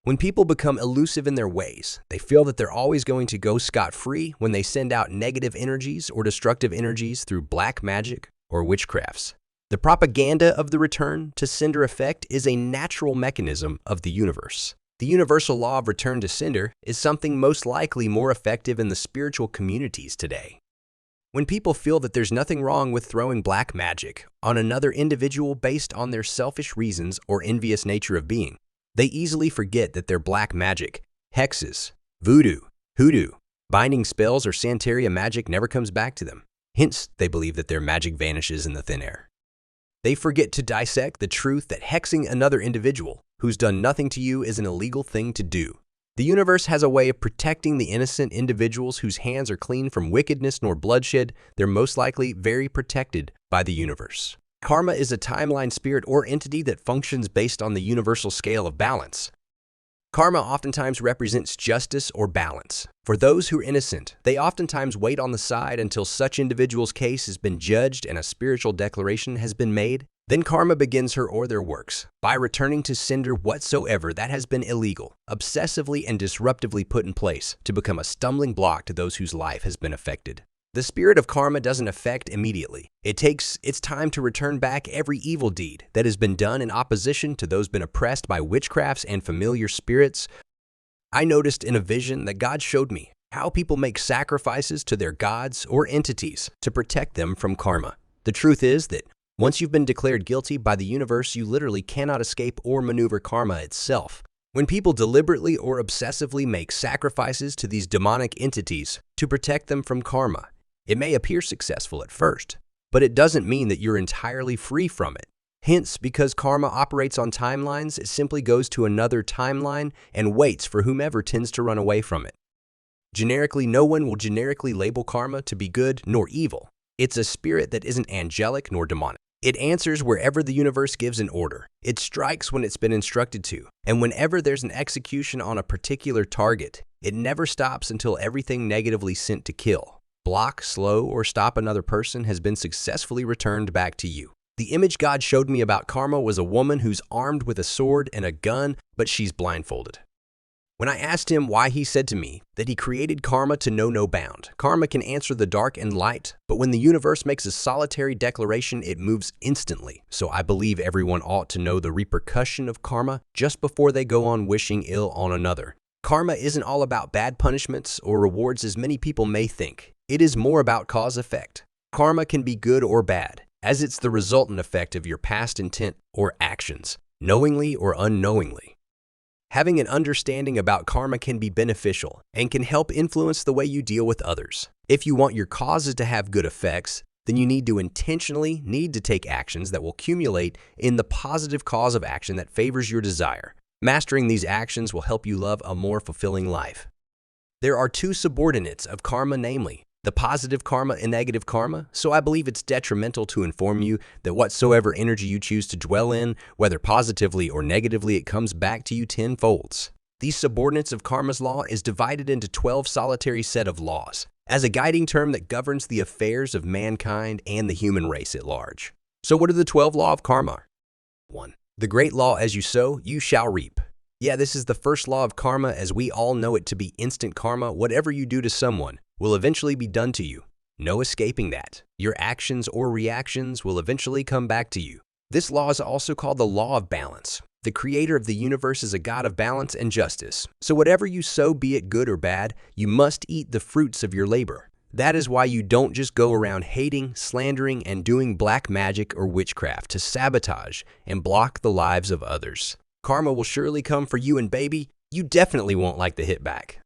When people become elusive in their ways, they feel that they're always going to go scot-free when they send out negative energies or destructive energies through black magic or witchcrafts. The propaganda of the return to sender effect is a natural mechanism of the universe. The universal law of return to sender is something most likely more effective in the spiritual communities today. When people feel that there's nothing wrong with throwing black magic on another individual based on their selfish reasons or envious nature of being, they easily forget that their black magic, hexes, voodoo, hoodoo, binding spells, or Santeria magic never comes back to them. Hence, they believe that their magic vanishes in the thin air. They forget to dissect the truth that hexing another individual who's done nothing to you is an illegal thing to do. The universe has a way of protecting the innocent individuals whose hands are clean from wickedness nor bloodshed. They're most likely very protected by the universe. Karma is a timeline spirit or entity that functions based on the universal scale of balance. Karma oftentimes represents justice or balance. For those who are innocent, they oftentimes wait on the side until such individual's case has been judged and a spiritual declaration has been made. Then karma begins her or their works by returning to sender whatsoever that has been illegal, obsessively and disruptively put in place to become a stumbling block to those whose life has been affected. The spirit of karma doesn't affect immediately. It takes its time to return back every evil deed that has been done in opposition to those been oppressed by witchcrafts and familiar spirits. I noticed in a vision that God showed me how people make sacrifices to their gods or entities to protect them from karma. The truth is that once you've been declared guilty by the universe, you literally cannot escape or maneuver karma itself. When people deliberately or obsessively make sacrifices to these demonic entities to protect them from karma, it may appear successful at first, but it doesn't mean that you're entirely free from it. Hence, because karma operates on timelines, it simply goes to another timeline and waits for whomever tends to run away from it. Generically, no one will generically label karma to be good nor evil. It's a spirit that isn't angelic nor demonic. It answers wherever the universe gives an order. It strikes when it's been instructed to. And whenever there's an execution on a particular target, it never stops until everything negatively sent to kill, block, slow, or stop another person has been successfully returned back to you. The image God showed me about karma was a woman who's armed with a sword and a gun, but she's blindfolded. When I asked him why, he said to me that he created karma to know no bound. Karma can answer the dark and light, but when the universe makes a solitary declaration, it moves instantly. So I believe everyone ought to know the repercussion of karma just before they go on wishing ill on another. Karma isn't all about bad punishments or rewards as many people may think. It is more about cause-effect. Karma can be good or bad, as it's the resultant effect of your past intent or actions, knowingly or unknowingly. Having an understanding about karma can be beneficial and can help influence the way you deal with others. If you want your causes to have good effects, then you need to intentionally take actions that will accumulate in the positive cause of action that favors your desire. Mastering these actions will help you love a more fulfilling life. There are two subordinates of karma, namely the positive karma and negative karma, so I believe it's detrimental to inform you that whatsoever energy you choose to dwell in, whether positively or negatively, it comes back to you tenfold. These subordinates of karma's law is divided into 12 solitary set of laws, as a guiding term that governs the affairs of mankind and the human race at large. So what are the 12 laws of karma? 1. The great law, as you sow, you shall reap. Yeah, this is the first law of karma as we all know it to be instant karma. Whatever you do to someone will eventually be done to you. No escaping that. Your actions or reactions will eventually come back to you. This law is also called the law of balance. The creator of the universe is a God of balance and justice. So whatever you sow, be it good or bad, you must eat the fruits of your labor. That is why you don't just go around hating, slandering, and doing black magic or witchcraft to sabotage and block the lives of others. Karma will surely come for you, and baby, you definitely won't like the hit back.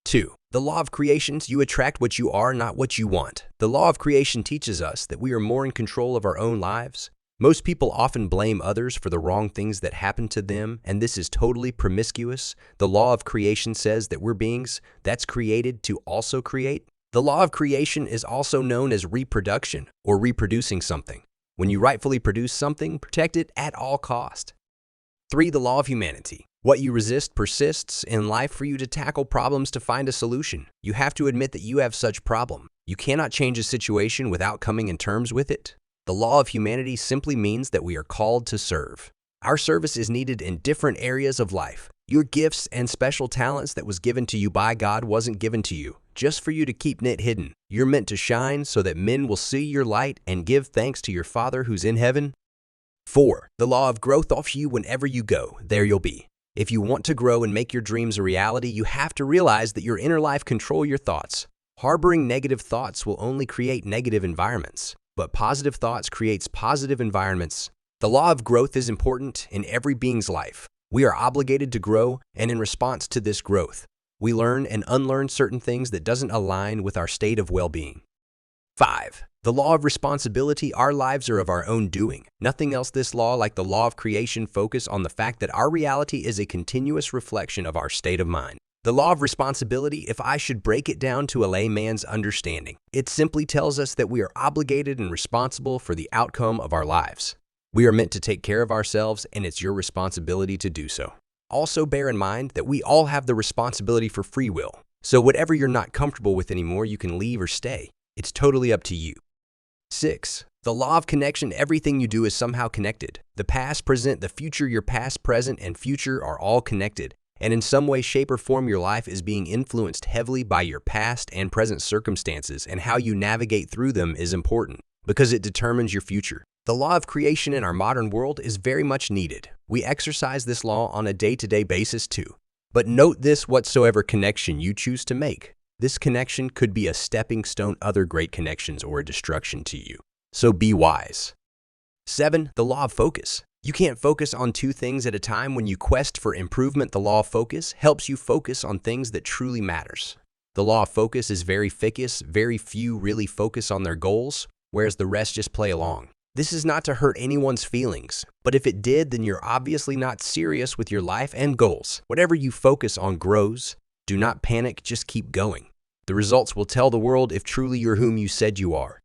2. The law of creation, you attract what you are, not what you want. The law of creation teaches us that we are more in control of our own lives. Most people often blame others for the wrong things that happen to them, and this is totally promiscuous. The law of creation says that we're beings that's created to also create. The law of creation is also known as reproduction or reproducing something. When you rightfully produce something, protect it at all cost. 3. The law of humanity. What you resist persists in life. For you to tackle problems to find a solution, you have to admit that you have such problem. You cannot change a situation without coming in terms with it. The law of humanity simply means that we are called to serve. Our service is needed in different areas of life. Your gifts and special talents that was given to you by God wasn't given to you just for you to keep it hidden. You're meant to shine so that men will see your light and give thanks to your Father who's in heaven. 4. The law of growth offers you whenever you go, there you'll be. If you want to grow and make your dreams a reality, you have to realize that your inner life controls your thoughts. Harboring negative thoughts will only create negative environments, but positive thoughts creates positive environments. The law of growth is important in every being's life. We are obligated to grow, and in response to this growth, we learn and unlearn certain things that doesn't align with our state of well-being. 5. The law of responsibility. Our lives are of our own doing. Nothing else. This law, like the law of creation, focus on the fact that our reality is a continuous reflection of our state of mind. The law of responsibility, if I should break it down to a layman's understanding, it simply tells us that we are obligated and responsible for the outcome of our lives. We are meant to take care of ourselves, and it's your responsibility to do so. Also bear in mind that we all have the responsibility for free will. So whatever you're not comfortable with anymore, you can leave or stay. It's totally up to you. 6. The law of connection. Everything you do is somehow connected. The past, present, the future, your past, present, and future are all connected. And in some way, shape, or form, your life is being influenced heavily by your past and present circumstances, and how you navigate through them is important because it determines your future. The law of creation in our modern world is very much needed. We exercise this law on a day-to-day basis too. But note this: whatsoever connection you choose to make, this connection could be a stepping stone, other great connections, or a destruction to you. So be wise. 7. The law of focus. You can't focus on two things at a time when you quest for improvement. The law of focus helps you focus on things that truly matters. The law of focus is very ficus. Very few really focus on their goals, whereas the rest just play along. This is not to hurt anyone's feelings, but if it did, then you're obviously not serious with your life and goals. Whatever you focus on grows. Do not panic, just keep going. The results will tell the world if truly you're whom you said you are.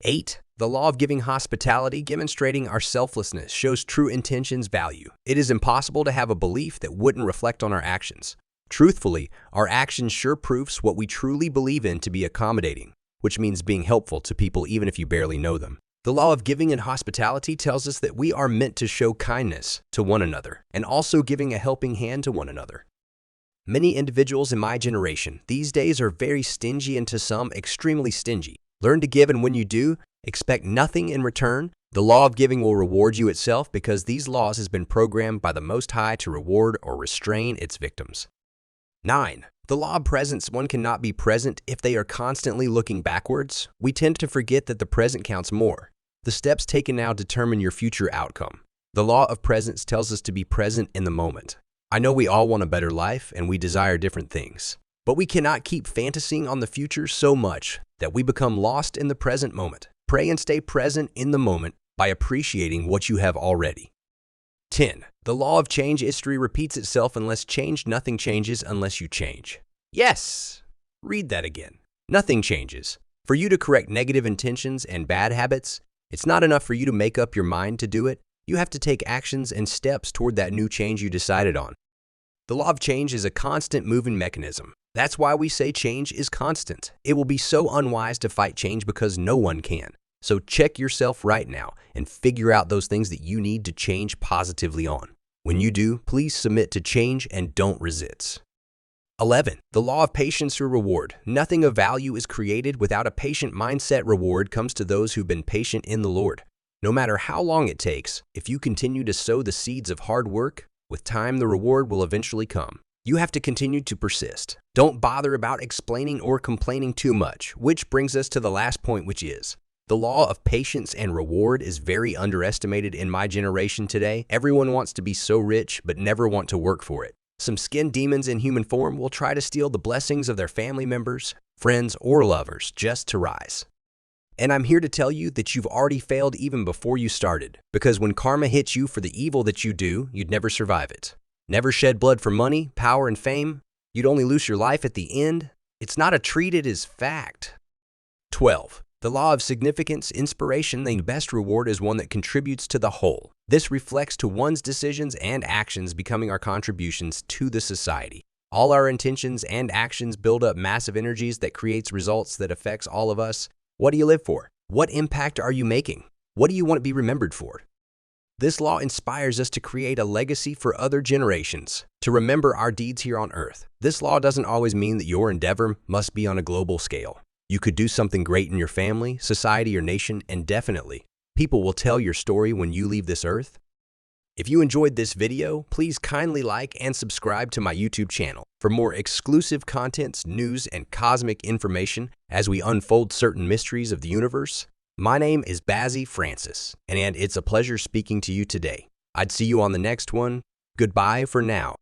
8. The law of giving hospitality. Demonstrating our selflessness shows true intentions value. It is impossible to have a belief that wouldn't reflect on our actions. Truthfully, our actions sure proves what we truly believe in to be accommodating, which means being helpful to people even if you barely know them. The law of giving and hospitality tells us that we are meant to show kindness to one another and also giving a helping hand to one another. Many individuals in my generation these days are very stingy, and to some extremely stingy. Learn to give, and when you do, expect nothing in return. The law of giving will reward you itself because these laws has been programmed by the Most High to reward or restrain its victims. 9. The law of presence. One cannot be present if they are constantly looking backwards. We tend to forget that the present counts more. The steps taken now determine your future outcome. The law of presence tells us to be present in the moment. I know we all want a better life and we desire different things, but we cannot keep fantasizing on the future so much that we become lost in the present moment. Pray and stay present in the moment by appreciating what you have already. 10. The law of change. History repeats itself. Unless changed, nothing changes unless you change. Yes! Read that again. Nothing changes. For you to correct negative intentions and bad habits, it's not enough for you to make up your mind to do it. You have to take actions and steps toward that new change you decided on. The law of change is a constant moving mechanism. That's why we say change is constant. It will be so unwise to fight change because no one can. So check yourself right now and figure out those things that you need to change positively on. When you do, please submit to change and don't resist. 11. The law of patience or reward. Nothing of value is created without a patient mindset. Reward comes to those who've been patient in the Lord. No matter how long it takes, if you continue to sow the seeds of hard work, with time the reward will eventually come. You have to continue to persist. Don't bother about explaining or complaining too much, which brings us to the last point, which is the law of patience and reward is very underestimated in my generation today. Everyone wants to be so rich, but never want to work for it. Some skin demons in human form will try to steal the blessings of their family members, friends, or lovers just to rise. And I'm here to tell you that you've already failed even before you started, because when karma hits you for the evil that you do, you'd never survive it. Never shed blood for money, power, and fame. You'd only lose your life at the end. It's not a treat, it is fact. 12. The law of significance. Inspiration. The best reward is one that contributes to the whole. This reflects to one's decisions and actions becoming our contributions to the society. All our intentions and actions build up massive energies that creates results that affects all of us. What do you live for? What impact are you making? What do you want to be remembered for? This law inspires us to create a legacy for other generations, to remember our deeds here on Earth. This law doesn't always mean that your endeavor must be on a global scale. You could do something great in your family, society, or nation, and definitely, people will tell your story when you leave this Earth. If you enjoyed this video, please kindly like and subscribe to my YouTube channel for more exclusive contents, news, and cosmic information as we unfold certain mysteries of the universe. My name is Bazzy Francis, and it's a pleasure speaking to you today. I'd see you on the next one. Goodbye for now.